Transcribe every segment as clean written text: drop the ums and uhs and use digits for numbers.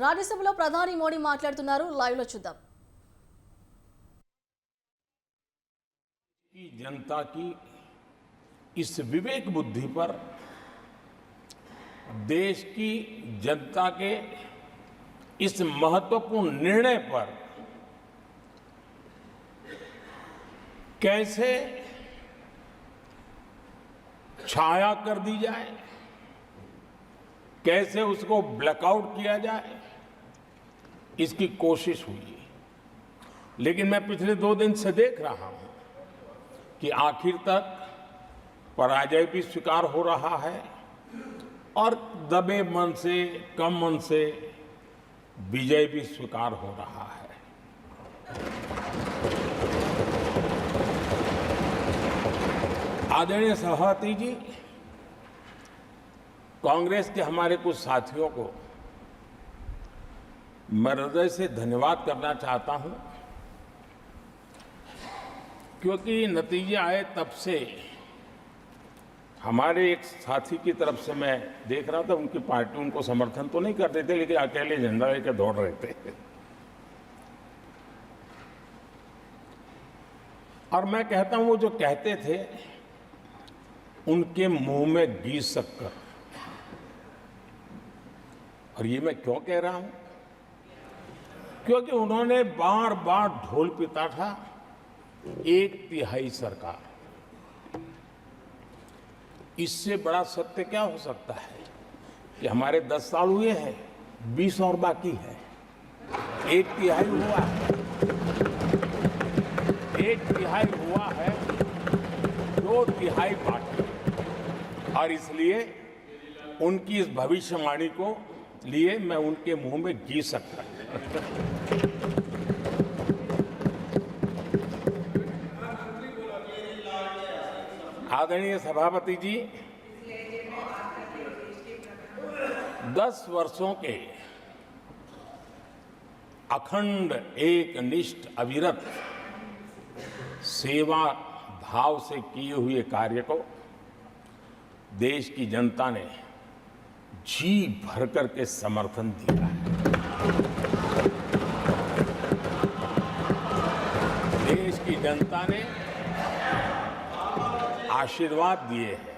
రాజ్యసభలో ప్రధాని మోడీ మాట్లాడుతున్నారు. లైవ్ లో చూద్దాం. जनता की इस विवेक बुद्धि पर, देश की जनता के इस महत्वपूर्ण निर्णय पर कैसे छाया कर दी जाए, कैसे उसको ब्लैकआउट किया जाए, इसकी कोशिश हुई। लेकिन मैं पिछले 2 दिन से देख रहा हूं कि आखिर तक पराजय भी स्वीकार हो रहा है और दबे मन से, कम मन से विजय भी स्वीकार हो रहा है। आदरणीय सभापति जी, कांग्रेस के हमारे कुछ साथियों को मैं हृदय से धन्यवाद करना चाहता हूं, क्योंकि नतीजे आए तब से हमारे एक साथी की तरफ से मैं देख रहा था, उनकी पार्टी उनको समर्थन तो नहीं करते थे, लेकिन अकेले झंडा लेकर दौड़ रहे थे। और मैं कहता हूं, वो जो कहते थे उनके मुंह में घी शक्कर। और ये मैं क्यों कह रहा हूं? क्योंकि उन्होंने बार बार ढोल पीटा था 1/3 सरकार। इससे बड़ा सत्य क्या हो सकता है कि हमारे 10 साल हुए हैं, 20 और बाकी है। 1/3 हुआ है, 1/3 हुआ है, 2/3 बाकी। और इसलिए उनकी इस भविष्यवाणी को लिए मैं उनके मुंह में घी सकता हूं। आदरणीय सभापति जी, 10 वर्षों के अखंड, एकनिष्ठ, अविरत सेवा भाव से किए हुए कार्य को देश की जनता ने जी भरकर के समर्थन दिया है। देश की जनता ने आशीर्वाद दिए हैं।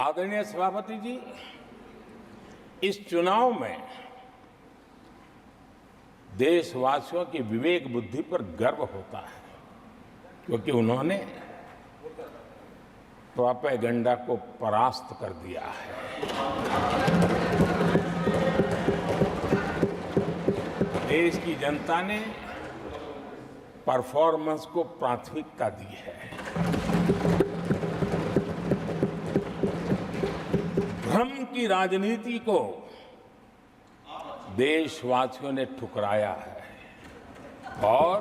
आदरणीय सभापति जी, इस चुनाव में देशवासियों की विवेक बुद्धि पर गर्व होता है, क्योंकि उन्होंने प्रोपेगेंडा को परास्त कर दिया है। देश की जनता ने परफॉर्मेंस को प्राथमिकता दी है। भ्रम की राजनीति को देशवासियों ने ठुकराया है और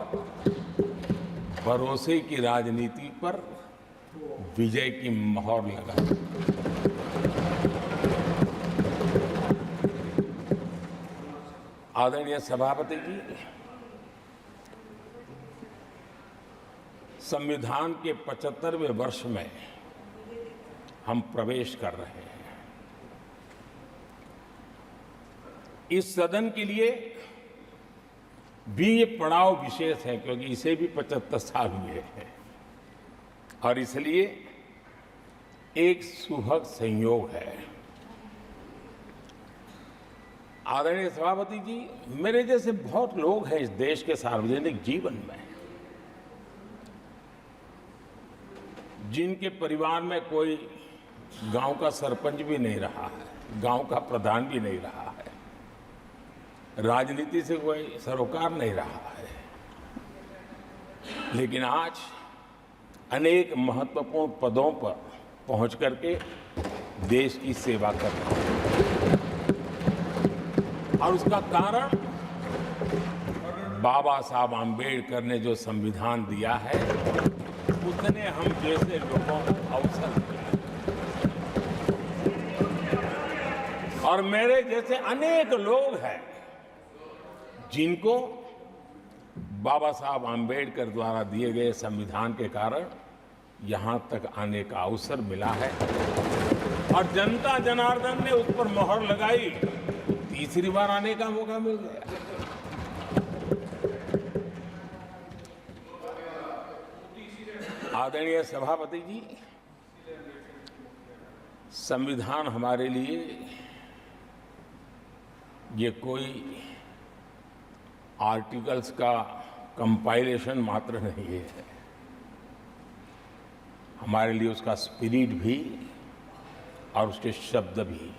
भरोसे की राजनीति पर विजय की मोहर लगाई। आदरणीय सभापति जी, संविधान के 75वें वर्ष में हम प्रवेश कर रहे हैं। इस सदन के लिए भी ये पड़ाव विशेष है, क्योंकि इसे भी 75 साल हुए हैं और इसलिए एक सुभग संयोग है। आदरणीय सभापति जी, मेरे जैसे बहुत लोग हैं इस देश के सार्वजनिक जीवन में, जिनके परिवार में कोई गांव का सरपंच भी नहीं रहा है, गांव का प्रधान भी नहीं रहा है, राजनीति से कोई सरोकार नहीं रहा है, लेकिन आज अनेक महत्वपूर्ण पदों पर पहुंच करके देश की सेवा कर रहे हैं। और उसका कारण बाबा साहब आम्बेडकर ने जो संविधान दिया है, उसने हम जैसे लोगों को अवसर दिया और मेरे जैसे अनेक लोग हैं जिनको बाबा साहब आम्बेडकर द्वारा दिए गए संविधान के कारण यहां तक आने का अवसर मिला है। और जनता जनार्दन ने उस पर मोहर लगाई, तीसरी बार आने का मौका मिल गया। आदरणीय सभापति जी, संविधान हमारे लिए ये कोई आर्टिकल्स का कंपाइलेशन मात्र नहीं है। हमारे लिए उसका स्पिरिट भी और उसके शब्द भी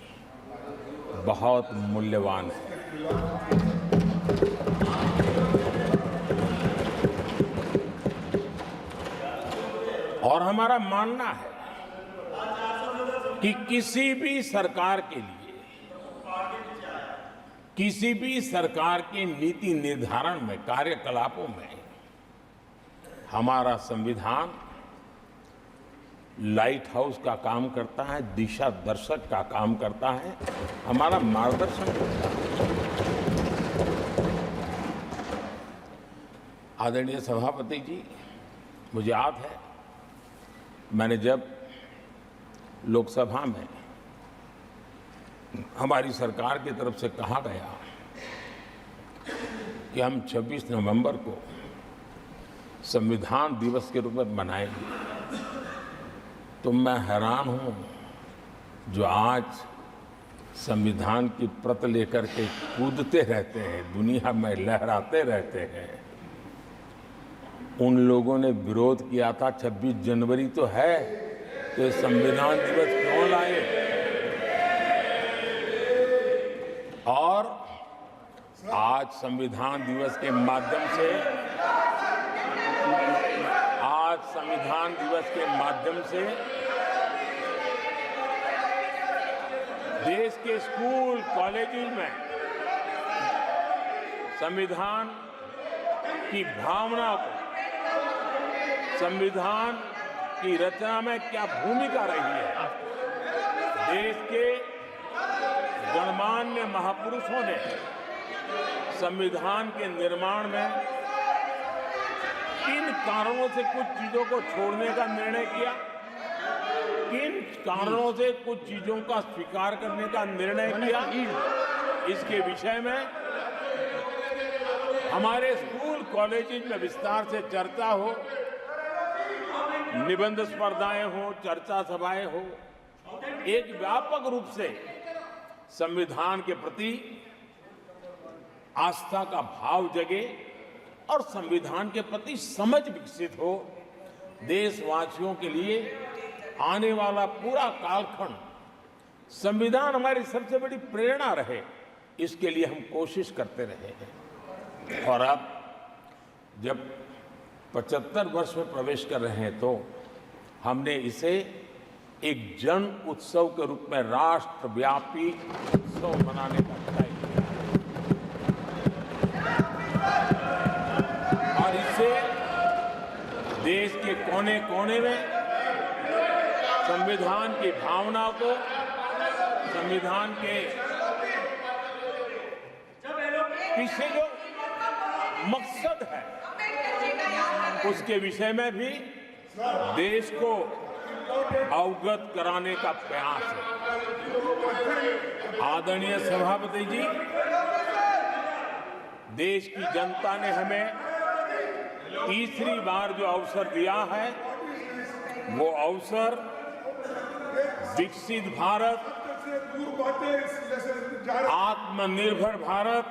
बहुत मूल्यवान है। और हमारा मानना है कि किसी भी सरकार के लिए, किसी भी सरकार के नीति निर्धारण में, कार्यकलापों में हमारा संविधान लाइट हाउस का काम करता है, दिशा दर्शक का काम करता है, हमारा मार्गदर्शन करता है। आदरणीय सभापति जी, मुझे याद है मैंने जब लोकसभा में हमारी सरकार की तरफ से कहा गया कि हम 26 नवंबर को संविधान दिवस के रूप में मनाएंगे, तो मैं हैरान हूं जो आज संविधान की प्रत लेकर के कूदते रहते हैं, दुनिया में लहराते रहते हैं, उन लोगों ने विरोध किया था 26 जनवरी तो है, तो संविधान दिवस क्यों लाए। और आज संविधान दिवस के माध्यम से, आज संविधान दिवस के माध्यम से देश के स्कूल कॉलेजेस में संविधान की भावना को, संविधान की रचना में क्या भूमिका रही है, देश के गणमान्य महापुरुषों ने संविधान के निर्माण में किन कारणों से कुछ चीजों को छोड़ने का निर्णय किया, किन कारणों से कुछ चीजों का स्वीकार करने का निर्णय किया, इसके विषय में हमारे स्कूल कॉलेजेस में विस्तार से चर्चा हो, निबंध स्पर्धाएं हो, चर्चा सभाएं हो, एक व्यापक रूप से संविधान के प्रति आस्था का भाव जगे और संविधान के प्रति समझ विकसित हो। देशवासियों के लिए आने वाला पूरा कालखंड संविधान हमारी सबसे बड़ी प्रेरणा रहे, इसके लिए हम कोशिश करते रहे हैं। और अब जब 75 वर्ष में प्रवेश कर रहे हैं तो हमने इसे एक जन उत्सव के रूप में राष्ट्रव्यापी उत्सव मनाने का तय किया और इससे देश के कोने कोने में संविधान की भावना को, संविधान के पीछे जो मकसद है उसके विषय में भी देश को अवगत कराने का प्रयास है। आदरणीय सभापति जी, देश की जनता ने हमें तीसरी बार जो अवसर दिया है, वो अवसर विकसित भारत, आत्मनिर्भर भारत,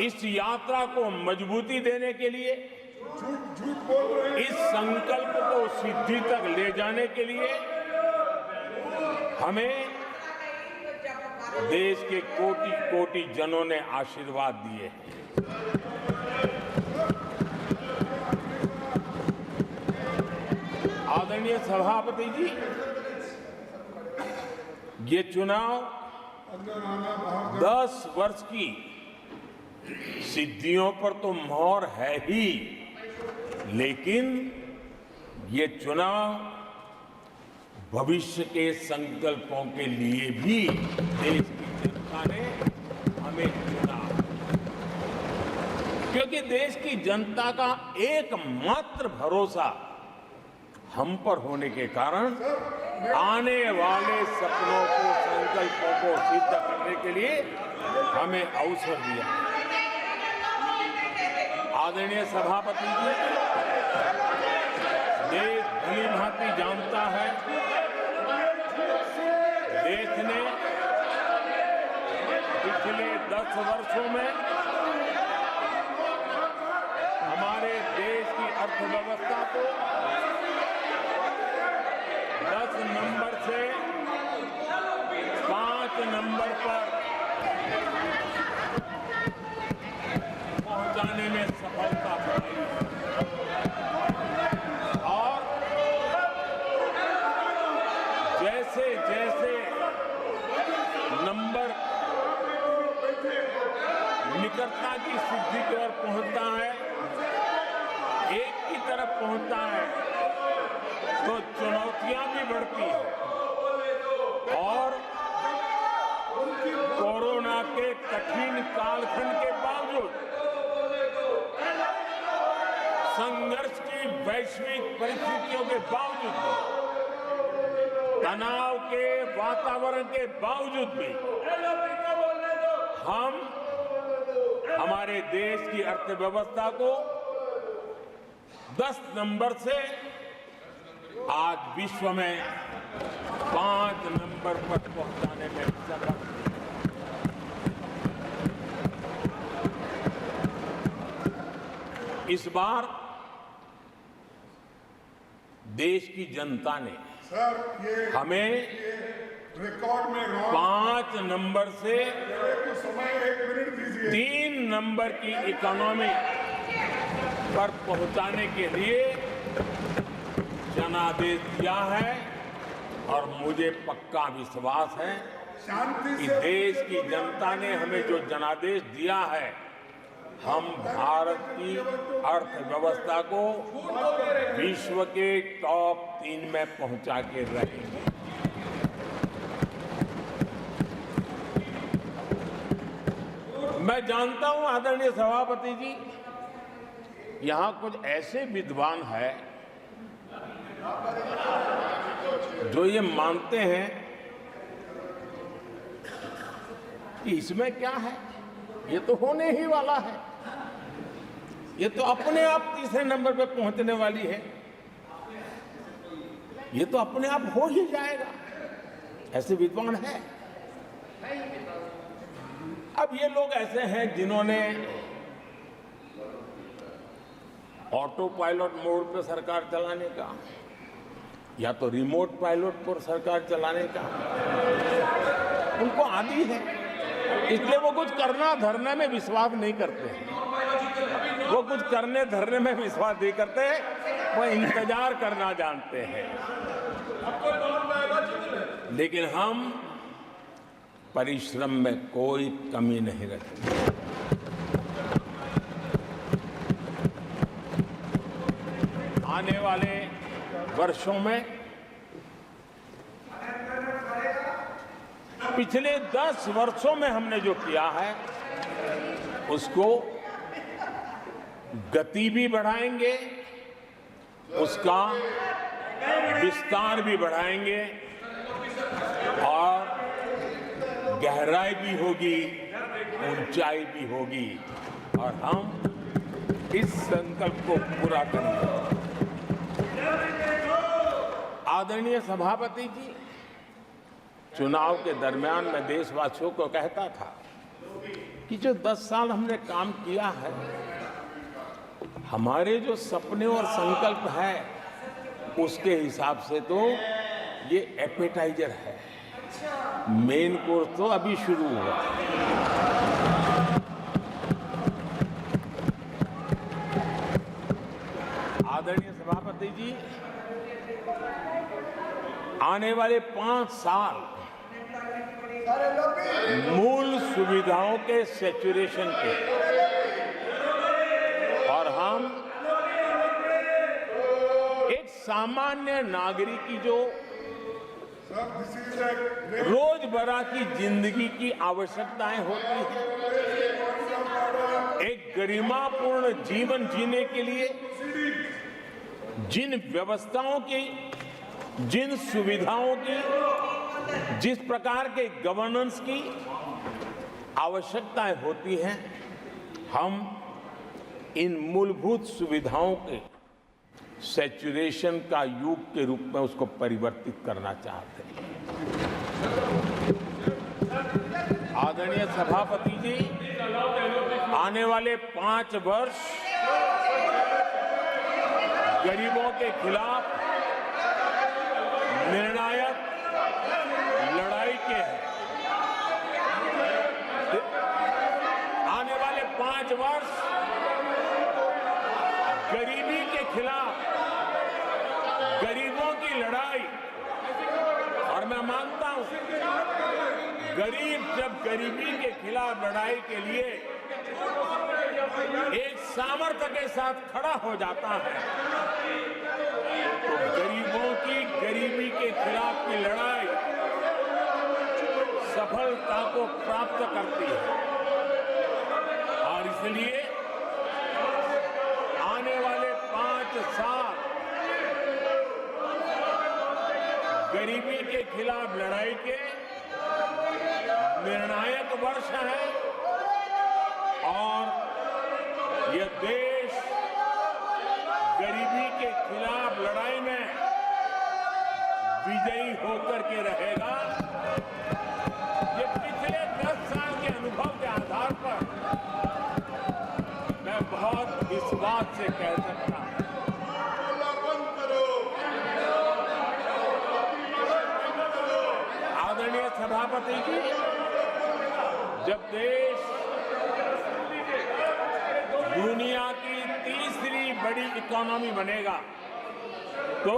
इस यात्रा को मजबूती देने के लिए, इस संकल्प को सिद्धि तक ले जाने के लिए हमें देश के कोटि कोटि जनों ने आशीर्वाद दिए हैं। आदरणीय सभापति जी, ये चुनाव 10 वर्ष की सिद्धियों पर तो मोहर है ही, लेकिन ये चुनाव भविष्य के संकल्पों के लिए भी देश की जनता ने हमें चुना, क्योंकि देश की जनता का एकमात्र भरोसा हम पर होने के कारण आने वाले सपनों को, संकल्पों को सिद्ध करने के लिए हमें अवसर दिया। आदरणीय सभापति जी, देश भली भांति जानता है, देश ने पिछले 10 वर्षों में हमारे देश की अर्थव्यवस्था को 10 नंबर से 5 नंबर पर पहुंचाने में सफलता पाई और जैसे जैसे नंबर निकटता की सिद्धि की ओर पहुंचता है, एक की तरफ पहुंचता है, तो चुनौतियां भी बढ़ती हैं और कोरोना के कठिन कालखंड के बावजूद, संघर्ष की वैश्विक परिस्थितियों के बावजूद, तनाव के वातावरण के बावजूद भी हम हमारे देश की अर्थव्यवस्था को 10 नंबर से आज विश्व में 5 नंबर पर पहुंचाने में सफल। इस बार देश की जनता ने हमें रिकॉर्ड में 5 नंबर से समय 1 मिनट दीजिए। 3 नंबर की इकोनॉमी पर पहुंचाने के लिए जनादेश दिया है और मुझे पक्का विश्वास है कि देश की जनता ने हमें जो जनादेश दिया है, हम भारत की अर्थव्यवस्था को विश्व के टॉप 3 में पहुंचा के रहेंगे। मैं जानता हूं आदरणीय सभापति जी, यहां कुछ ऐसे विद्वान हैं जो ये मानते हैं कि इसमें क्या है, ये तो होने ही वाला है, ये तो अपने आप तीसरे नंबर पे पहुंचने वाली है, ये तो अपने आप हो ही जाएगा, ऐसे विद्वान हैं। अब ये लोग ऐसे हैं जिन्होंने ऑटो पायलट मोड पर सरकार चलाने का या तो रिमोट पायलट पर सरकार चलाने का उनको आदी है, इसलिए वो कुछ करना धरने में विश्वास नहीं करते हैं। वो कुछ करने धरने में विश्वास नहीं करते, वो इंतजार करना जानते हैं। लेकिन हम परिश्रम में कोई कमी नहीं रखेंगे। आने वाले वर्षों में पिछले 10 वर्षों में हमने जो किया है उसको गति भी बढ़ाएंगे, उसका विस्तार भी बढ़ाएंगे और गहराई भी होगी, ऊंचाई भी होगी और हम इस संकल्प को पूरा करेंगे। आदरणीय सभापति जी, चुनाव के दरमियान मैं देशवासियों को कहता था कि जो 10 साल हमने काम किया है, हमारे जो सपने और संकल्प है उसके हिसाब से तो ये एपेटाइजर है, मेन कोर्स तो अभी शुरू हुआ। आदरणीय सभापति जी, आने वाले 5 साल मूल सुविधाओं के सैचुरेशन के और हम एक सामान्य नागरिक की जो रोजमर्रा की जिंदगी की आवश्यकताएं होती हैं, एक गरिमापूर्ण जीवन जीने के लिए जिन व्यवस्थाओं की जिन सुविधाओं की, जिस प्रकार के गवर्नेंस की आवश्यकताएं होती हैं, हम इन मूलभूत सुविधाओं के सैचुरेशन का युग के रूप में उसको परिवर्तित करना चाहते हैं। आदरणीय सभापति जी, आने वाले 5 वर्ष गरीबों के खिलाफ निर्णायक लड़ाई के हैं। आने वाले 5 वर्ष गरीबी के खिलाफ, गरीबों की लड़ाई, और मैं मानता हूं गरीब जब गरीबी के खिलाफ लड़ाई के लिए एक सामर्थ्य के साथ खड़ा हो जाता है तो गरीबों की गरीबी के खिलाफ की लड़ाई सफलता को प्राप्त करती है। और इसलिए आने वाले 5 साल गरीबी के खिलाफ लड़ाई के निर्णायक वर्ष है और यह देश गरीबी के खिलाफ लड़ाई में विजयी होकर के रहेगा। ये पिछले 10 साल के अनुभव के आधार पर मैं बहुत विश्वास से कह सकता हूं। आदरणीय सभापति जी, जब देश दुनिया की तीसरी बड़ी इकोनॉमी बनेगा तो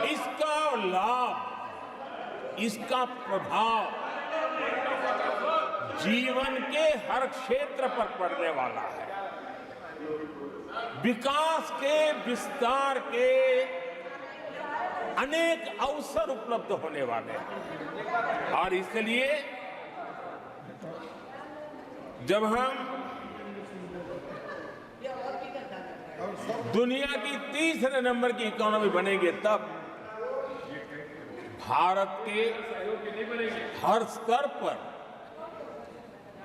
इसका लाभ, इसका प्रभाव जीवन के हर क्षेत्र पर पड़ने वाला है। विकास के विस्तार के अनेक अवसर उपलब्ध होने वाले हैं और इसलिए जब हम दुनिया की तीसरे नंबर की इकोनॉमी बनेंगे तब भारत के हर स्तर पर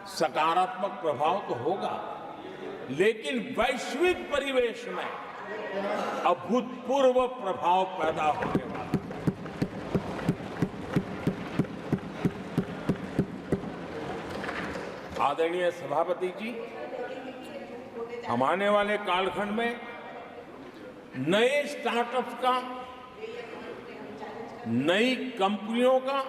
सकारात्मक प्रभाव तो होगा, लेकिन वैश्विक परिवेश में अभूतपूर्व प्रभाव पैदा होने वाला है। आदरणीय सभापति जी, हम आने वाले कालखंड में नए स्टार्टअप्स का, नई कंपनियों का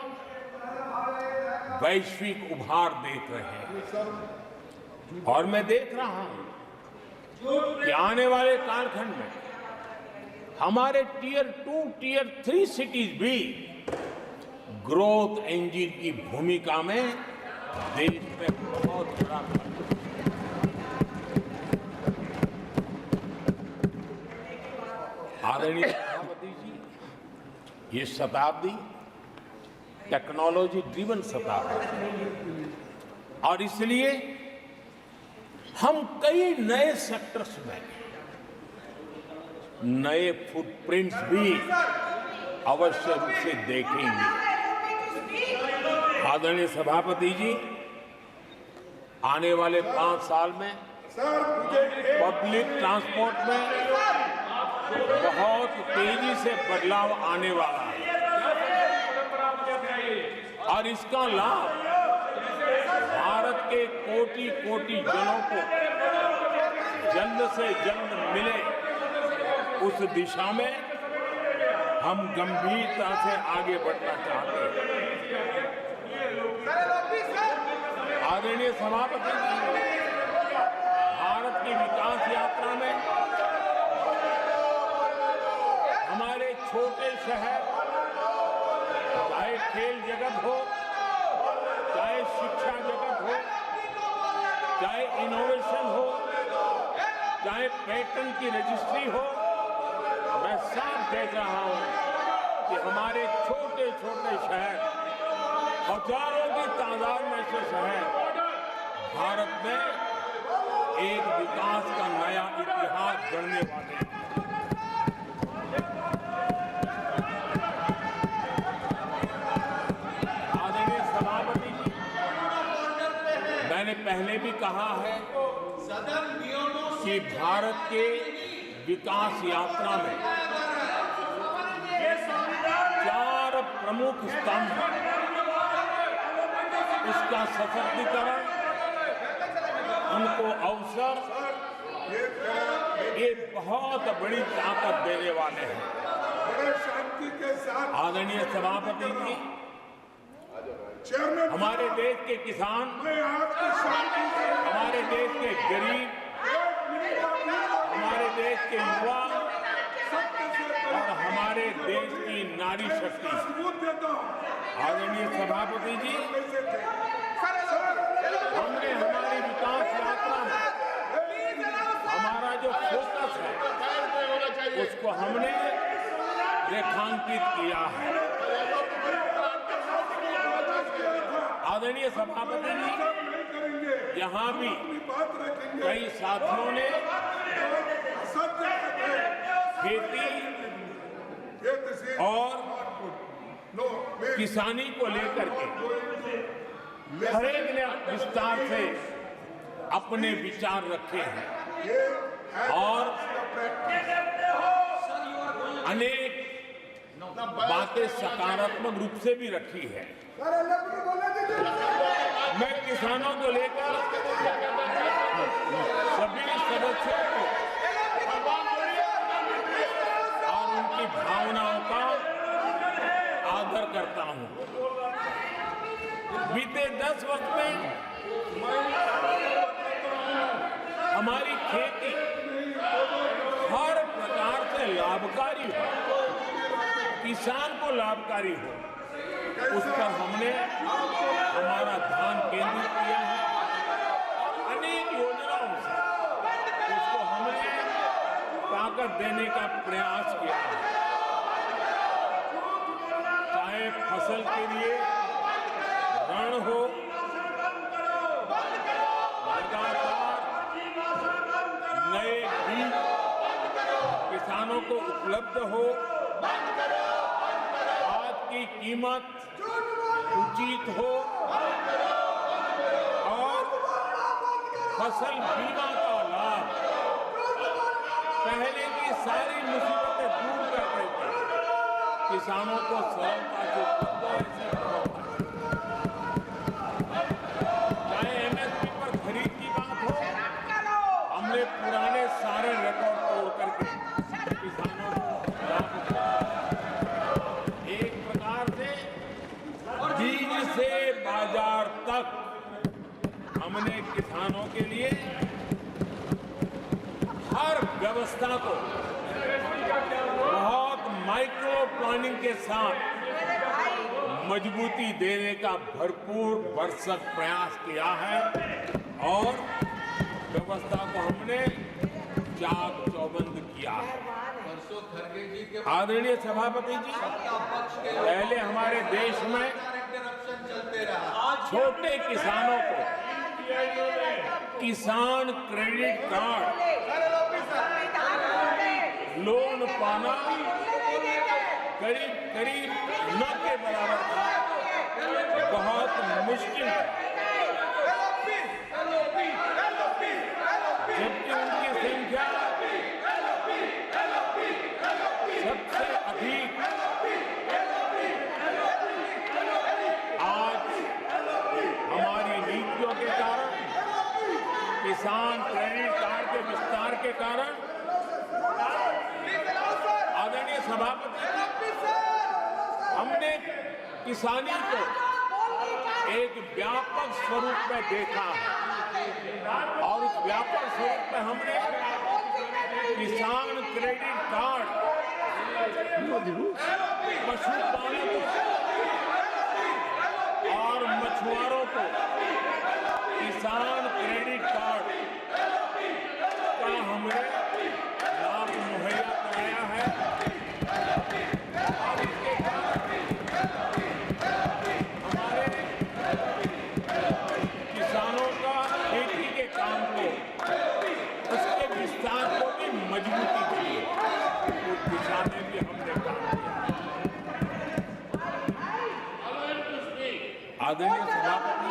वैश्विक उभार देख रहे हैं और मैं देख रहा हूं कि आने वाले कालखंड में हमारे टियर 2, टियर 3 सिटीज भी ग्रोथ इंजन की भूमिका में देश में बहुत बड़ा आदरणीय सभापति जी, ये शताब्दी टेक्नोलॉजी ड्रिवन शताब्दी और इसलिए हम कई नए सेक्टर्स में नए फुटप्रिंट्स भी अवश्य रूप से देखेंगे। आदरणीय सभापति जी, आने वाले 5 साल में पब्लिक ट्रांसपोर्ट में बहुत तेजी से बदलाव आने वाला है और इसका लाभ भारत के कोटि-कोटि जनों को जल्द से जल्द मिले, उस दिशा में हम गंभीरता से आगे बढ़ना चाहते हैं। आदरणीय सभापति जी, भारत की विकास यात्रा में हमारे छोटे शहर, चाहे खेल जगत हो, चाहे शिक्षा जगत हो, चाहे इनोवेशन हो, चाहे पेटेंट की रजिस्ट्री हो, मैं साफ देख रहा हूं कि हमारे छोटे छोटे शहर, हजारों की तादाद में से शहर भारत में एक विकास का नया इतिहास गढ़ने वाले हैं। पहले भी कहा है कि भारत के विकास यात्रा में 4 प्रमुख स्तंभ, उसका सशक्तिकरण, उनको अवसर, ये बहुत बड़ी ताकत देने वाले हैं। बड़े शांति के साथ आदरणीय सभापति जी, चेयरमैन हमारे देश के किसान, मैं आपकी शांति से हमारे देश के गरीब, हमारे देश के युवा और हमारे देश की नारी शक्ति, सबूत देता हूँ। आदरणीय सभापति जी, हमने हमारी विकास यात्रा में हमारा जो फोकस है उसको हमने रेखांकित किया है। आदरणीय सभापति जी, यहाँ भी कई साथियों ने खेती और किसानी को लेकर के हर एक ने विस्तार से अपने विचार रखे हैं और अनेक बातें सकारात्मक रूप से भी रखी है। मैं किसानों को लेकर सभी सदस्यों को और उनकी भावनाओं का आदर करता हूं। बीते 10 वर्ष में हमारी खेती हर प्रकार से लाभकारी हो, किसान को लाभकारी हो, उस पर हमने हमारा ध्यान केंद्रित किया है। अनेक योजनाओं से उसको हमने ताकत देने का प्रयास किया है। चाहे फसल के लिए ऋण हो, लगातार नए बीज किसानों को उपलब्ध हो, खाद की कीमत उचित हो और फसल बीमा का लाभ पहले की सारी मुसीबतें दूर कर देते किसानों को सरलता से उपलब्ध हो। चाहे एमएसपी पर खरीद की बात हो, हमने पुराने सारे रिकॉर्ड तोड़ करके किसानों को लाभ दिया। एक प्रकार से बीज से बाजार तक हमने किसानों के लिए हर व्यवस्था को बहुत माइक्रो प्लानिंग के साथ मजबूती देने का भरपूर भरसक प्रयास किया है और व्यवस्था को हमने चाक चौबंद किया है। आदरणीय सभापति जी, पहले हमारे देश में छोटे किसानों को किसान क्रेडिट कार्ड लोन पाना करीब करीब न के बराबर था, बहुत मुश्किल है। जबकि उनकी संख्या सबसे अधिक आज हमारी नीतियों के कारण, किसान क्रेडिट कार्ड के विस्तार के कारण, आदरणीय सभापति, हमने किसानी को एक व्यापक स्वरूप में देखा है और उस व्यापक स्वरूप में हमने किसान क्रेडिट कार्ड पशुपालकों और मछुआरों को किसान क्रेडिट कार्ड का हमने लाभ मुहैया कराया है और इसके कारण हमारे किसानों का खेती के काम को, उसके विस्तार को भी मजबूती दी है। उस दिशा में भी हमने काम किया। आदरणीय सभापति,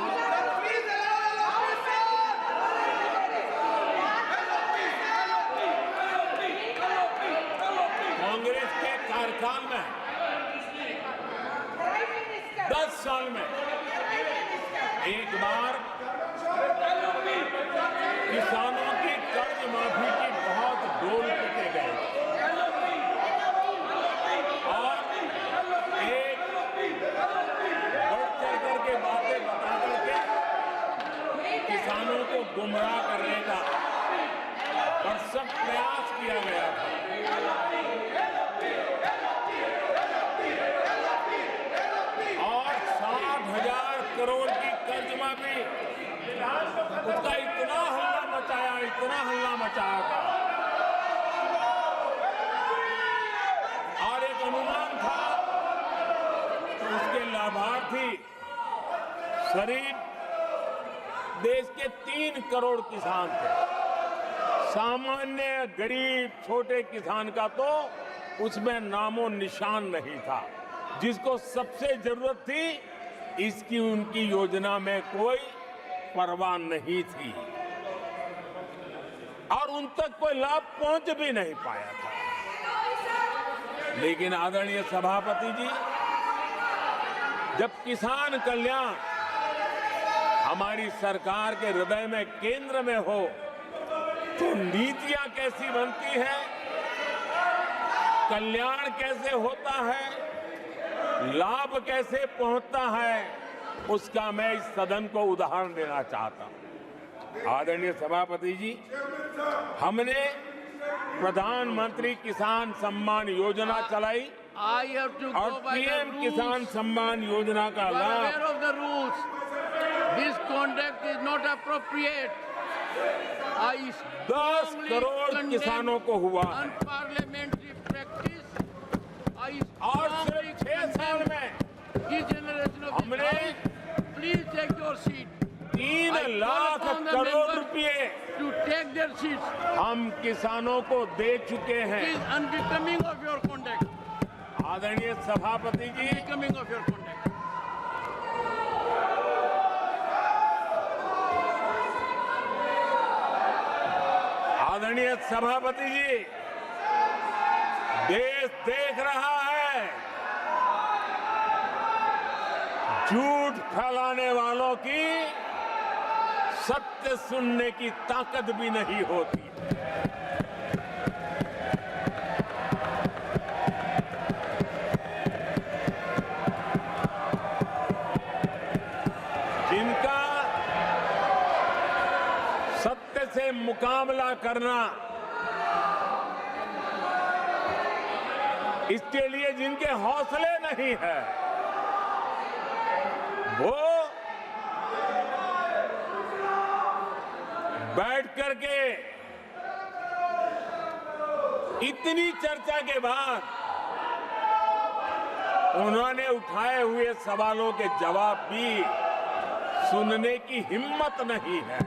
साल में एक बार किसानों की कर्ज माफी की बहुत डोल पिटे गए और एक बढ़ चढ़ करके बातें बता करके किसानों को गुमराह करने का भरसक प्रयास किया गया था। और 60,000 करोड़ की कर्ज माफी, उसका इतना हल्ला मचाया था और एक अनुमान था तो उसके लाभार्थी करीब देश के 3 करोड़ किसान थे। सामान्य गरीब छोटे किसान का तो उसमें नामो निशान नहीं था। जिसको सबसे जरूरत थी इसकी उनकी योजना में कोई परवाह नहीं थी और उन तक कोई लाभ पहुंच भी नहीं पाया था। लेकिन आदरणीय सभापति जी, जब किसान कल्याण हमारी सरकार के हृदय में केंद्र में हो तो नीतियां कैसी बनती है, कल्याण कैसे होता है, लाभ कैसे पहुंचता है, उसका मैं इस सदन को उदाहरण देना चाहता हूं। आदरणीय सभापति जी, हमने प्रधानमंत्री किसान सम्मान योजना चलाई और पीएम किसान सम्मान योजना का लाभ This conduct is not appropriate. 10 crore किसानों को हुआ है Unparliamentary practice. और सिर्फ 6 साल में हमने Please take your seat. 3 lakh crore रुपए To take their seats. हम किसानों को दे चुके हैं। It is unbecoming of your conduct. आदरणीय सभापति जी, Unbecoming of your conduct. आदरणीय सभापति जी, देश देख रहा है झूठ फैलाने वालों की सत्य सुनने की ताकत भी नहीं होती। जिनका सत्य से मुकाबला करना, इसके लिए जिनके हौसले नहीं है, वो बैठ करके इतनी चर्चा के बाद उन्होंने उठाए हुए सवालों के जवाब भी सुनने की हिम्मत नहीं है।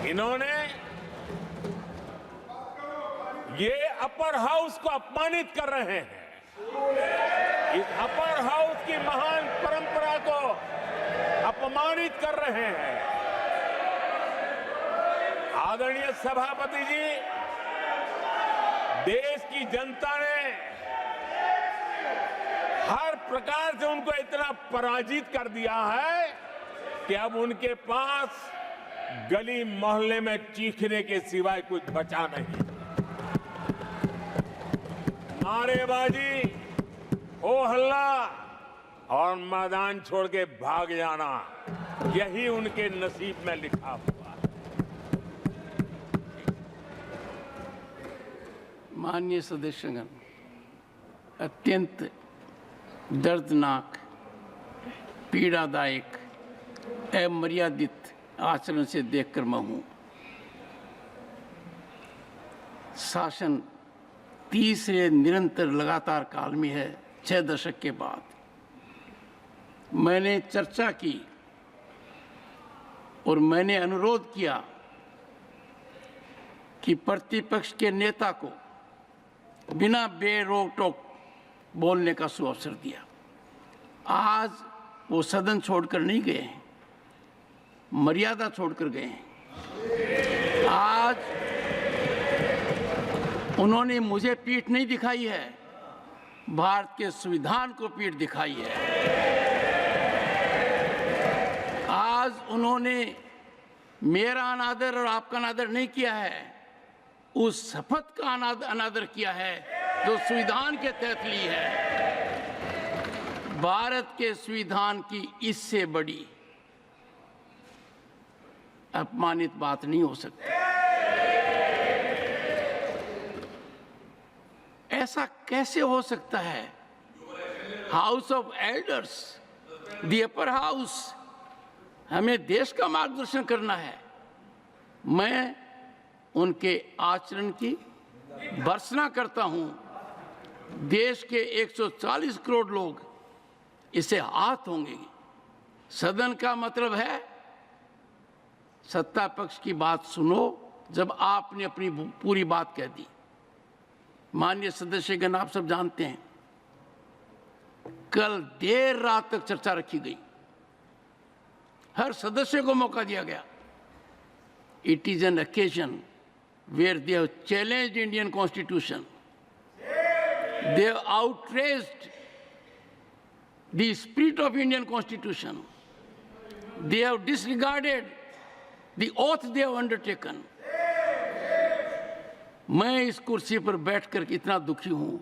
इन्होंने ये अपर हाउस को अपमानित कर रहे हैं। इस अपर हाउस की महान परंपरा को अपमानित कर रहे हैं। आदरणीय सभापति जी, देश की जनता ने हर प्रकार से उनको इतना पराजित कर दिया है कि अब उनके पास गली मोहल्ले में चीखने के सिवाय कुछ बचा नहीं। नारेबाजी, हो हल्ला और मैदान छोड़ के भाग जाना, यही उनके नसीब में लिखा हुआ है। माननीय सदस्यगण, अत्यंत दर्दनाक, पीड़ादायक, अमर्यादित आचरण से देखकर मैं हूं। शासन तीसरे निरंतर लगातार काल में है। 6 दशक के बाद मैंने चर्चा की और मैंने अनुरोध किया कि प्रतिपक्ष के नेता को बिना बेरोक टोक बोलने का सुअवसर दिया। आज वो सदन छोड़कर नहीं गए हैं, मर्यादा छोड़कर गए हैं। आज उन्होंने मुझे पीठ नहीं दिखाई है, भारत के संविधान को पीठ दिखाई है। आज उन्होंने मेरा अनादर और आपका अनादर नहीं किया है, उस शपथ का अनादर किया है जो संविधान के तहत ली है। भारत के संविधान की इससे बड़ी अपमानित बात नहीं हो सकती। ऐसा कैसे हो सकता है? House of elders, the upper house, हमें देश का मार्गदर्शन करना है। मैं उनके आचरण की भर्त्सना करता हूं। देश के 140 करोड़ लोग इसे हाथ होंगे। सदन का मतलब है सत्ता पक्ष की बात सुनो जब आपने अपनी पूरी बात कह दी। माननीय सदस्यगण, आप सब जानते हैं कल देर रात तक चर्चा रखी गई, हर सदस्य को मौका दिया गया। It is an occasion where they have challenged Indian Constitution. They have outraged the spirit of Indian Constitution. They have disregarded the oath they have undertaken. मैं इस कुर्सी पर बैठकर इतना दुखी हूं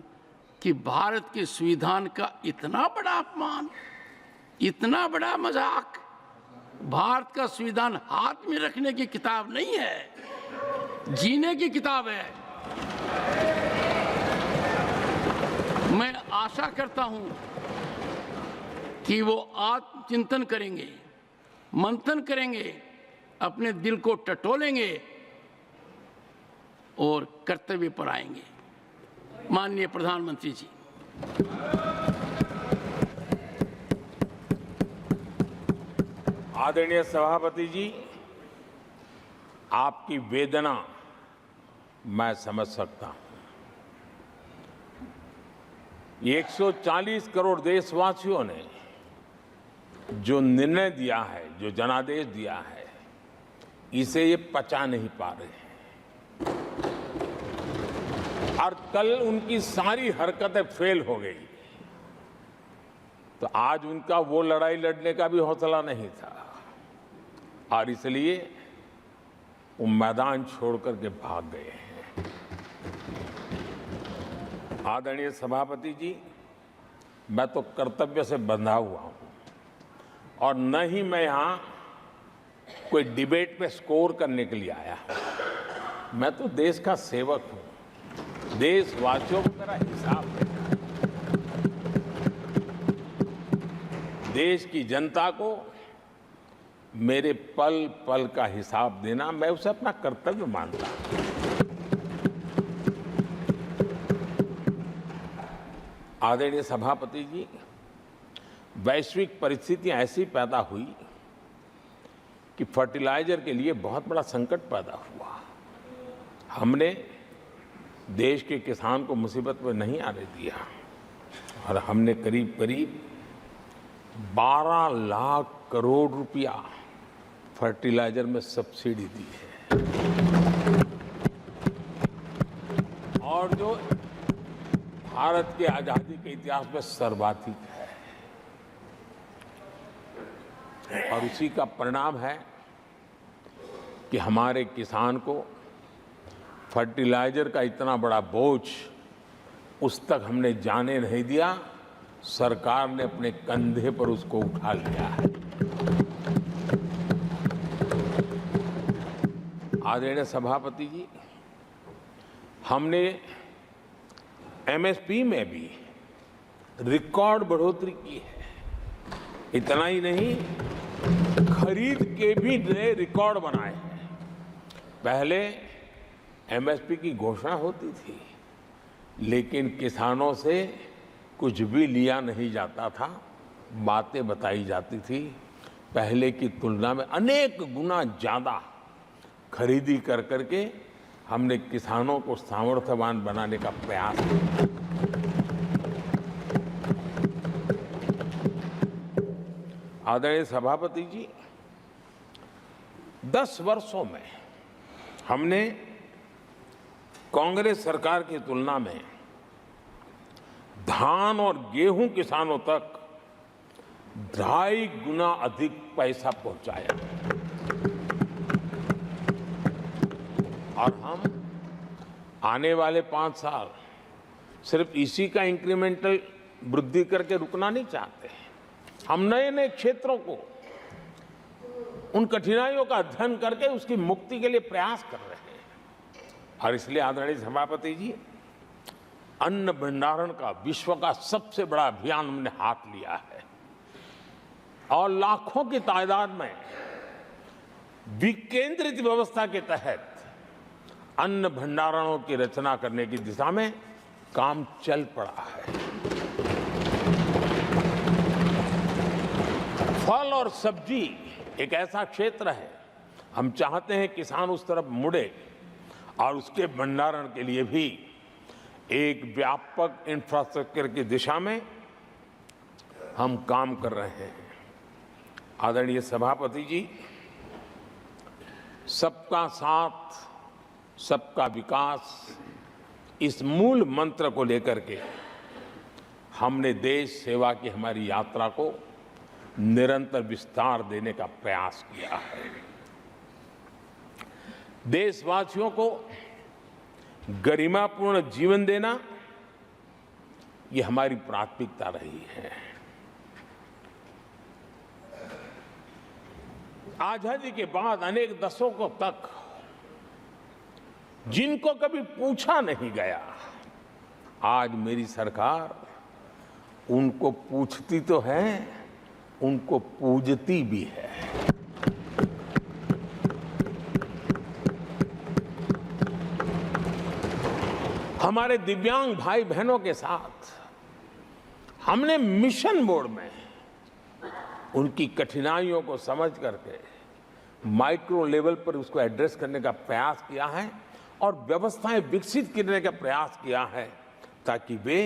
कि भारत के संविधान का इतना बड़ा अपमान, इतना बड़ा मजाक। भारत का संविधान हाथ में रखने की किताब नहीं है, जीने की किताब है। मैं आशा करता हूं कि वो आत्मचिंतन करेंगे, मंथन करेंगे, अपने दिल को टटोलेंगे और कर्तव्य पर आएंगे। माननीय प्रधानमंत्री जी, आदरणीय सभापति जी, आपकी वेदना मैं समझ सकता हूं। 140 करोड़ देशवासियों ने जो निर्णय दिया है, जो जनादेश दिया है, इसे ये पचा नहीं पा रहे हैं। और कल उनकी सारी हरकतें फेल हो गई, तो आज उनका वो लड़ाई लड़ने का भी हौसला नहीं था और इसलिए वो मैदान छोड़ करके भाग गए हैं। आदरणीय सभापति जी, मैं तो कर्तव्य से बंधा हुआ हूं और न ही मैं यहां कोई डिबेट पे स्कोर करने के लिए आया हूं। मैं तो देश का सेवक हूं, देशवासियों को मेरा हिसाब देना है। देश की जनता को मेरे पल पल का हिसाब देना, मैं उसे अपना कर्तव्य मानता हूं। आदरणीय सभापति जी, वैश्विक परिस्थितियां ऐसी पैदा हुई कि फर्टिलाइजर के लिए बहुत बड़ा संकट पैदा हुआ। हमने देश के किसान को मुसीबत में नहीं आने दिया और हमने करीब करीब 12 लाख करोड़ रुपया फर्टिलाइजर में सब्सिडी दी है और जो भारत के आजादी के इतिहास में सर्वाधिक है। और उसी का परिणाम है कि हमारे किसान को फर्टिलाइजर का इतना बड़ा बोझ उस तक हमने जाने नहीं दिया। सरकार ने अपने कंधे पर उसको उठा लिया है। आदरणीय सभापति जी, हमने एमएसपी में भी रिकॉर्ड बढ़ोतरी की है। इतना ही नहीं, खरीद के भी नए रिकॉर्ड बनाए हैं। पहले एमएसपी की घोषणा होती थी, लेकिन किसानों से कुछ भी लिया नहीं जाता था, बातें बताई जाती थी। पहले की तुलना में अनेक गुना ज्यादा खरीदी कर करके हमने किसानों को सामर्थ्यवान बनाने का प्रयास किया। आदरणीय सभापति जी, 10 वर्षों में हमने कांग्रेस सरकार की तुलना में धान और गेहूं किसानों तक 2.5 गुना अधिक पैसा पहुंचाया और हम आने वाले 5 साल सिर्फ इसी का इंक्रीमेंटल वृद्धि करके रुकना नहीं चाहते। हम नए नए क्षेत्रों को, उन कठिनाइयों का अध्ययन करके उसकी मुक्ति के लिए प्रयास कर रहे हैं। और इसलिए आदरणीय सभापति जी, अन्न भंडारण का विश्व का सबसे बड़ा अभियान हमने हाथ लिया है और लाखों की तादाद में विकेंद्रित व्यवस्था के तहत अन्न भंडारणों की रचना करने की दिशा में काम चल पड़ा है। फल और सब्जी एक ऐसा क्षेत्र है, हम चाहते हैं किसान उस तरफ मुड़े और उसके भंडारण के लिए भी एक व्यापक इंफ्रास्ट्रक्चर की दिशा में हम काम कर रहे हैं। आदरणीय सभापति जी, सबका साथ सबका विकास, इस मूल मंत्र को लेकर के हमने देश सेवा की हमारी यात्रा को निरंतर विस्तार देने का प्रयास किया है। देशवासियों को गरिमापूर्ण जीवन देना, ये हमारी प्राथमिकता रही है। आजादी के बाद अनेक दशकों तक जिनको कभी पूछा नहीं गया, आज मेरी सरकार उनको पूछती तो है, उनको पूजती भी है। हमारे दिव्यांग भाई बहनों के साथ हमने मिशन मोड में उनकी कठिनाइयों को समझ करके माइक्रो लेवल पर उसको एड्रेस करने का प्रयास किया है और व्यवस्थाएं विकसित करने का प्रयास किया है ताकि वे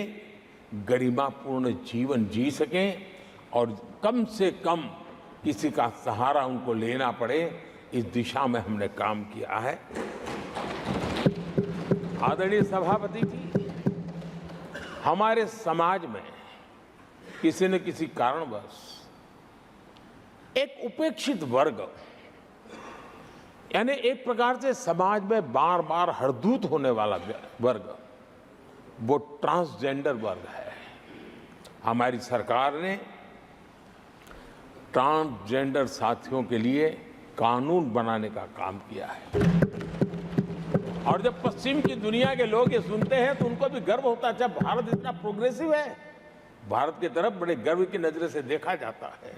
गरिमापूर्ण जीवन जी सकें और कम से कम किसी का सहारा उनको लेना पड़े, इस दिशा में हमने काम किया है। आदरणीय सभापति जी, हमारे समाज में किसी न किसी कारणवश एक उपेक्षित वर्ग, यानी एक प्रकार से समाज में बार बार हरदूत होने वाला वर्ग, वो ट्रांसजेंडर वर्ग है। हमारी सरकार ने ट्रांसजेंडर साथियों के लिए कानून बनाने का काम किया है और जब पश्चिम की दुनिया के लोग ये सुनते हैं तो उनको भी गर्व होता है, जब भारत इतना प्रोग्रेसिव है, भारत की तरफ बड़े गर्व की नजर से देखा जाता है।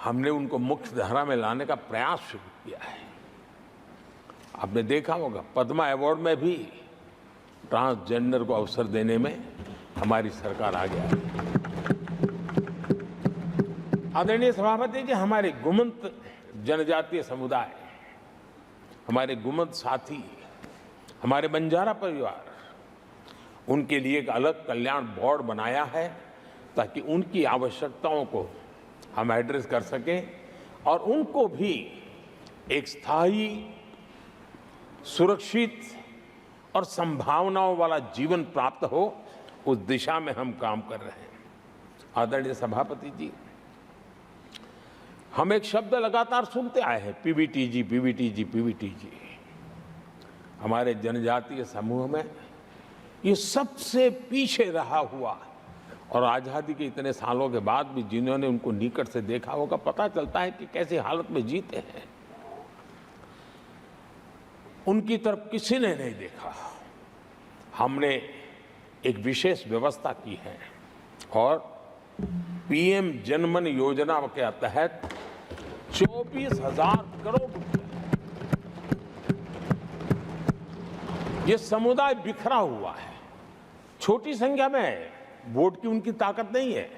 हमने उनको मुख्य धारा में लाने का प्रयास शुरू किया है। आपने देखा होगा पद्मा अवार्ड में भी ट्रांसजेंडर को अवसर देने में हमारी सरकार आ गया है। आदरणीय सभापति जी, हमारे गुमंत जनजातीय समुदाय, हमारे गुमंत साथी, हमारे बंजारा परिवार, उनके लिए एक अलग कल्याण बोर्ड बनाया है ताकि उनकी आवश्यकताओं को हम एड्रेस कर सकें और उनको भी एक स्थायी, सुरक्षित और संभावनाओं वाला जीवन प्राप्त हो, उस दिशा में हम काम कर रहे हैं। आदरणीय सभापति जी, हम एक शब्द लगातार सुनते आए हैं, पीबीटीजी, पीबीटीजी, पीबीटीजी। हमारे जनजातीय समूह में ये सबसे पीछे रहा हुआ और आज़ादी के इतने सालों के बाद भी जिन्होंने उनको निकट से देखा होगा, पता चलता है कि कैसी हालत में जीते हैं। उनकी तरफ किसी ने नहीं देखा। हमने एक विशेष व्यवस्था की है और पीएम जनमन योजना के तहत 24,000 करोड़ रुपए, ये समुदाय बिखरा हुआ है, छोटी संख्या में है, वोट की उनकी ताकत नहीं है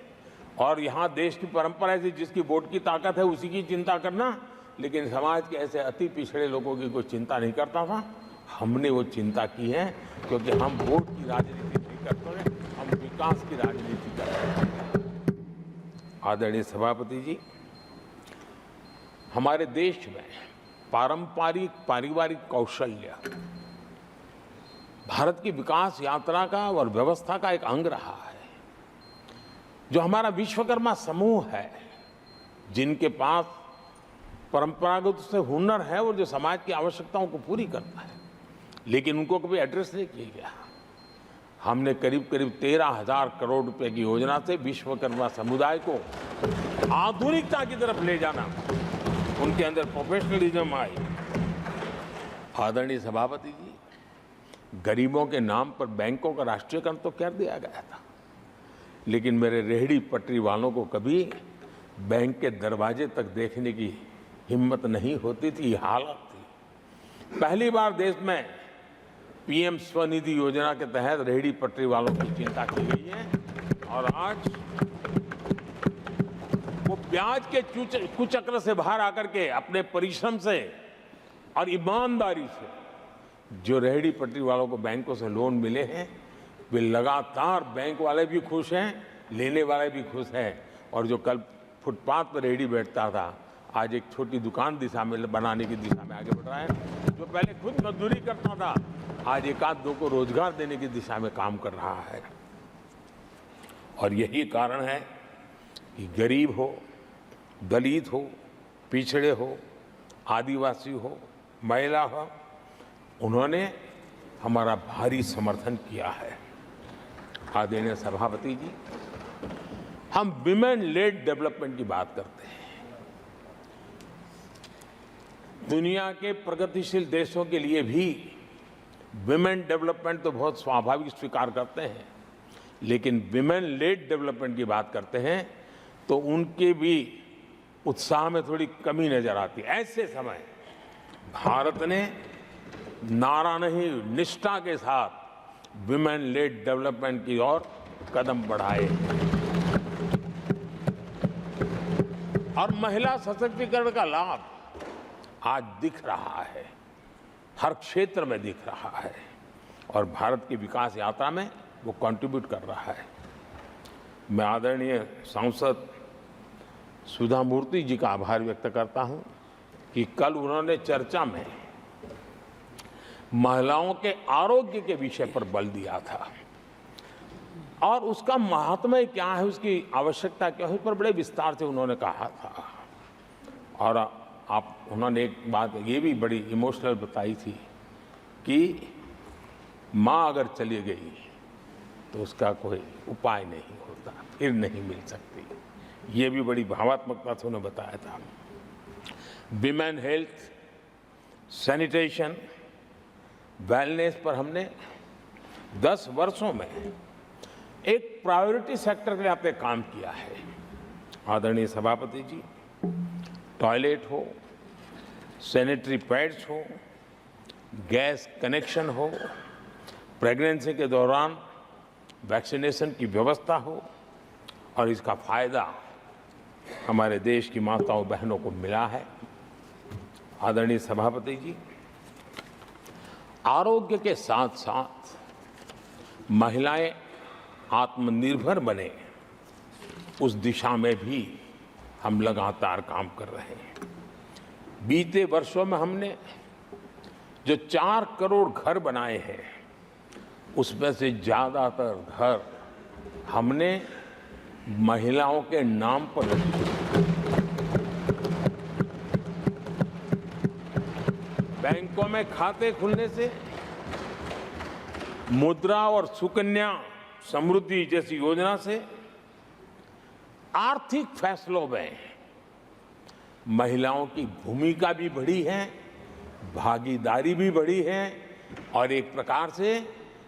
और यहाँ देश की परंपरा है जिसकी वोट की ताकत है उसी की चिंता करना, लेकिन समाज के ऐसे अति पिछड़े लोगों की कोई चिंता नहीं करता था। हमने वो चिंता की है क्योंकि हम वोट की राजनीति नहीं करते हैं, हम विकास की राजनीति करते हैं। आदरणीय सभापति जी, हमारे देश में पारंपरिक पारिवारिक कौशल्य, भारत की विकास यात्रा का और व्यवस्था का एक अंग रहा है। जो हमारा विश्वकर्मा समूह है, जिनके पास परंपरागत से हुनर है और जो समाज की आवश्यकताओं को पूरी करता है, लेकिन उनको कभी एड्रेस नहीं किया गया। हमने करीब करीब 13,000 करोड़ रुपए की योजना से विश्वकर्मा समुदाय को आधुनिकता की तरफ ले जाना, उनके अंदर प्रोफेशनलिज्म आई। आदरणीय सभापति जी, गरीबों के नाम पर बैंकों का राष्ट्रीयकरण तो कर दिया गया था, लेकिन मेरे रेहड़ी पटरी वालों को कभी बैंक के दरवाजे तक देखने की हिम्मत नहीं होती थी। हालत थी। पहली बार देश में पीएम स्वनिधि योजना के तहत रेहड़ी पटरी वालों की चिंता की गई है और आज वो ब्याज के कुचक्र से बाहर आकर के अपने परिश्रम से और ईमानदारी से जो रेहड़ी पटरी वालों को बैंकों से लोन मिले हैं, वे लगातार बैंक वाले भी खुश हैं, लेने वाले भी खुश हैं। और जो कल फुटपाथ पर रेहड़ी बैठता था, आज एक छोटी दुकान दिशा में बनाने की दिशा में आगे बढ़ रहा है। जो पहले खुद मजदूरी करता था, आज एक आध दो को रोजगार देने की दिशा में काम कर रहा है। और यही कारण है कि गरीब हो, दलित हो, पिछड़े हो, आदिवासी हो, महिला हो, उन्होंने हमारा भारी समर्थन किया है। आदरणीय सभापति जी, हम विमेन लेड डेवलपमेंट की बात करते हैं। दुनिया के प्रगतिशील देशों के लिए भी विमेन डेवलपमेंट तो बहुत स्वाभाविक स्वीकार करते हैं, लेकिन विमेन लेड डेवलपमेंट की बात करते हैं तो उनके भी उत्साह में थोड़ी कमी नजर आती है। ऐसे समय भारत ने नारा नहीं, निष्ठा के साथ विमेन लेड डेवलपमेंट की ओर कदम बढ़ाए और महिला सशक्तिकरण का लाभ आज दिख रहा है, हर क्षेत्र में दिख रहा है और भारत की विकास यात्रा में वो कंट्रीब्यूट कर रहा है। मैं आदरणीय सांसद सुधा मूर्ति जी का आभार व्यक्त करता हूं कि कल उन्होंने चर्चा में महिलाओं के आरोग्य के विषय पर बल दिया था और उसका महात्म्य क्या है, उसकी आवश्यकता क्या है, उस पर बड़े विस्तार से उन्होंने कहा था। और उन्होंने एक बात ये भी बड़ी इमोशनल बताई थी कि माँ अगर चली गई तो उसका कोई उपाय नहीं होता, फिर नहीं मिल सकती। ये भी बड़ी भावात्मकता से उन्होंने बताया था। विमेन हेल्थ, सैनिटेशन, वेलनेस पर हमने 10 वर्षों में एक प्रायोरिटी सेक्टर के लिए आपने काम किया है। आदरणीय सभापति जी, टॉयलेट हो, सैनिटरी पैड्स हो, गैस कनेक्शन हो, प्रेगनेंसी के दौरान वैक्सीनेशन की व्यवस्था हो और इसका फायदा हमारे देश की माताओं बहनों को मिला है। आदरणीय सभापति जी, आरोग्य के साथ साथ महिलाएं आत्मनिर्भर बने, उस दिशा में भी हम लगातार काम कर रहे हैं। बीते वर्षों में हमने जो 4 करोड़ घर बनाए हैं, उसमें से ज्यादातर घर हमने महिलाओं के नाम पर रखे। बैंकों में खाते खुलने से मुद्रा और सुकन्या समृद्धि जैसी योजना से आर्थिक फैसलों में महिलाओं की भूमिका भी बढ़ी है, भागीदारी भी बढ़ी है और एक प्रकार से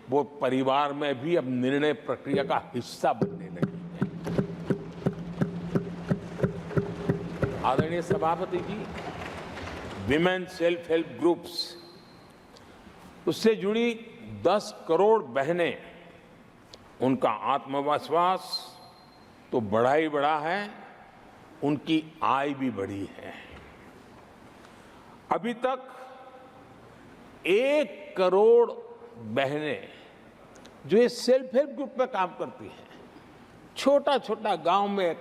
वो परिवार में भी अब निर्णय प्रक्रिया का हिस्सा बनने लगी है। आदरणीय सभापति जी, विमेन सेल्फ हेल्प ग्रुप्स, उससे जुड़ी 10 करोड़ बहनें, उनका आत्मविश्वास तो बढ़ा ही बढ़ा है, उनकी आय भी बढ़ी है। अभी तक 1 करोड़ बहनें जो ये सेल्फ हेल्प ग्रुप में काम करती हैं, छोटा छोटा गांव में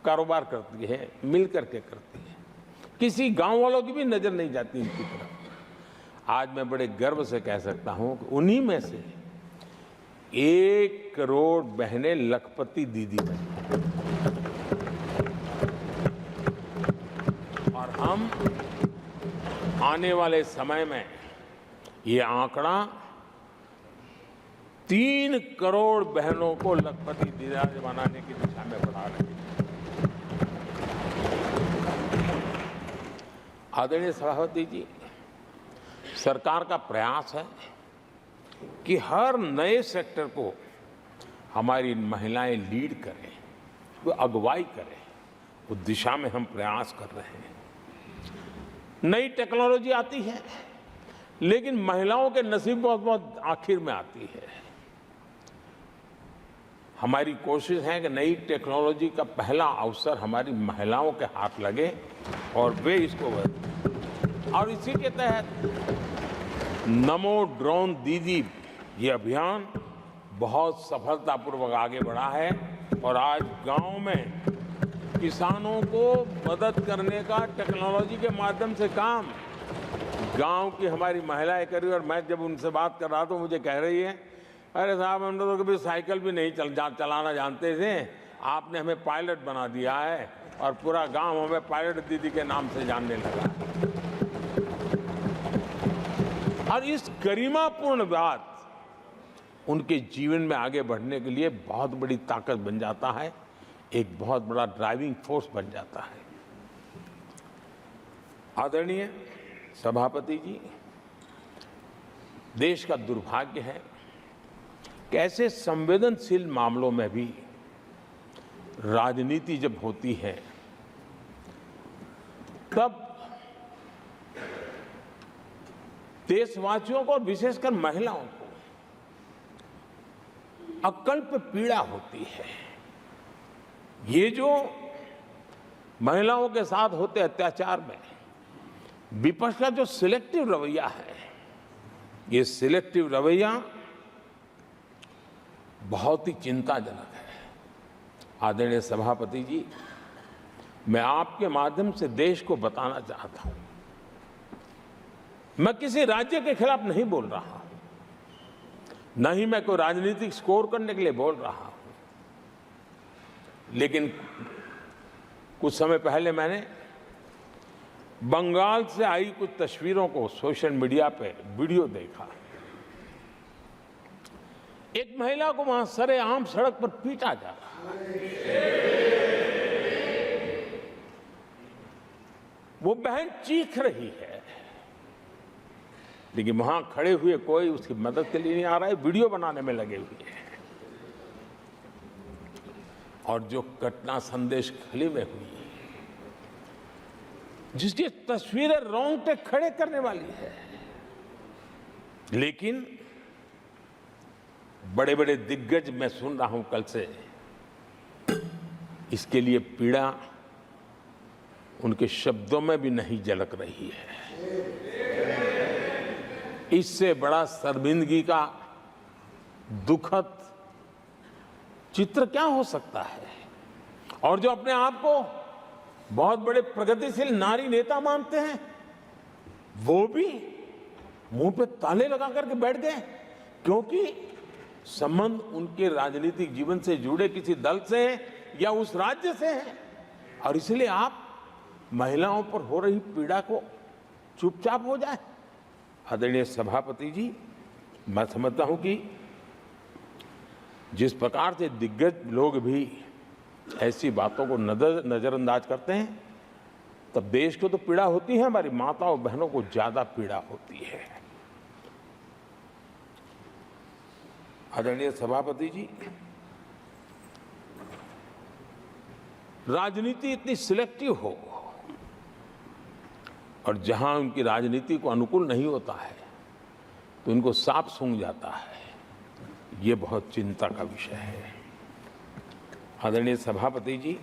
कारोबार करती है, मिल करके करती है, किसी गांव वालों की भी नजर नहीं जाती इनकी तरफ। आज मैं बड़े गर्व से कह सकता हूं कि उन्हीं में से 1 करोड़ बहनें लखपति दीदी बनी और हम आने वाले समय में ये आंकड़ा 3 करोड़ बहनों को लखपति दीदी बनाने की दिशा में बढ़ा रहे हैं। आदरणीय सभापति जी, सरकार का प्रयास है कि हर नए सेक्टर को हमारी महिलाएं लीड करें, वो अगुवाई करें, उस दिशा में हम प्रयास कर रहे हैं। नई टेक्नोलॉजी आती है, लेकिन महिलाओं के नसीब बहुत आखिर में आती है। हमारी कोशिश है कि नई टेक्नोलॉजी का पहला अवसर हमारी महिलाओं के हाथ लगे और वे इसको और इसी के तहत नमो ड्रोन दीदी ये अभियान बहुत सफलतापूर्वक आगे बढ़ा है और आज गांव में किसानों को मदद करने का टेक्नोलॉजी के माध्यम से काम गांव की हमारी महिलाएं कर रही है। और मैं जब उनसे बात कर रहा तो मुझे कह रही है, अरे साहब हम तो कभी साइकिल भी नहीं चलाना जानते थे, आपने हमें पायलट बना दिया है और पूरा गांव हमें पायलट दीदी के नाम से जानने लगा। और इस गरिमापूर्ण बात उनके जीवन में आगे बढ़ने के लिए बहुत बड़ी ताकत बन जाता है, एक बहुत बड़ा ड्राइविंग फोर्स बन जाता है। आदरणीय सभापति जी, देश का दुर्भाग्य है कि ऐसे संवेदनशील मामलों में भी राजनीति जब होती है तब देशवासियों को और विशेषकर महिलाओं को अकल्प पीड़ा होती है। ये जो महिलाओं के साथ होते अत्याचार में विपक्ष का जो सिलेक्टिव रवैया है, ये सिलेक्टिव रवैया बहुत ही चिंताजनक है। आदरणीय सभापति जी, मैं आपके माध्यम से देश को बताना चाहता हूं, मैं किसी राज्य के खिलाफ नहीं बोल रहा हूं, न ही मैं कोई राजनीतिक स्कोर करने के लिए बोल रहा हूं, लेकिन कुछ समय पहले मैंने बंगाल से आई कुछ तस्वीरों को सोशल मीडिया पे वीडियो देखा। एक महिला को वहां सरेआम सड़क पर पीटा जा रहा है। वो बहन चीख रही है, लेकिन वहां खड़े हुए कोई उसकी मदद के लिए नहीं आ रहा है, वीडियो बनाने में लगे हुए हैं। और जो घटना संदेश खली में हुई, जिसकी तस्वीरें रोंगटे खड़े करने वाली है, लेकिन बड़े बड़े दिग्गज मैं सुन रहा हूं कल से, इसके लिए पीड़ा उनके शब्दों में भी नहीं झलक रही है। इससे बड़ा शर्मिंदगी का दुखद चित्र क्या हो सकता है। और जो अपने आप को बहुत बड़े प्रगतिशील नारी नेता मानते हैं, वो भी मुंह पे ताले लगा करके बैठ गए, क्योंकि संबंध उनके राजनीतिक जीवन से जुड़े किसी दल से या उस राज्य से है। और इसलिए आप महिलाओं पर हो रही पीड़ा को चुपचाप हो जाए। आदरणीय सभापति जी, मैं समझता हूं कि जिस प्रकार से दिग्गज लोग भी ऐसी बातों को नजरअंदाज करते हैं, तब देश को तो पीड़ा होती है, हमारी माताओं बहनों को ज्यादा पीड़ा होती है। आदरणीय सभापति जी, राजनीति इतनी सिलेक्टिव हो और जहां उनकी राजनीति को अनुकूल नहीं होता है तो इनको सांप सूंघ जाता है, ये बहुत चिंता का विषय है। आदरणीय सभापति जी,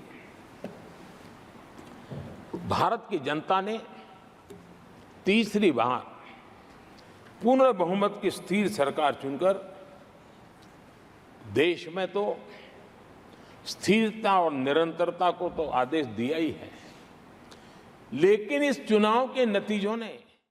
भारत की जनता ने तीसरी बार पूर्ण बहुमत की स्थिर सरकार चुनकर देश में तो स्थिरता और निरंतरता को तो आदेश दिया ही है, लेकिन इस चुनाव के नतीजों ने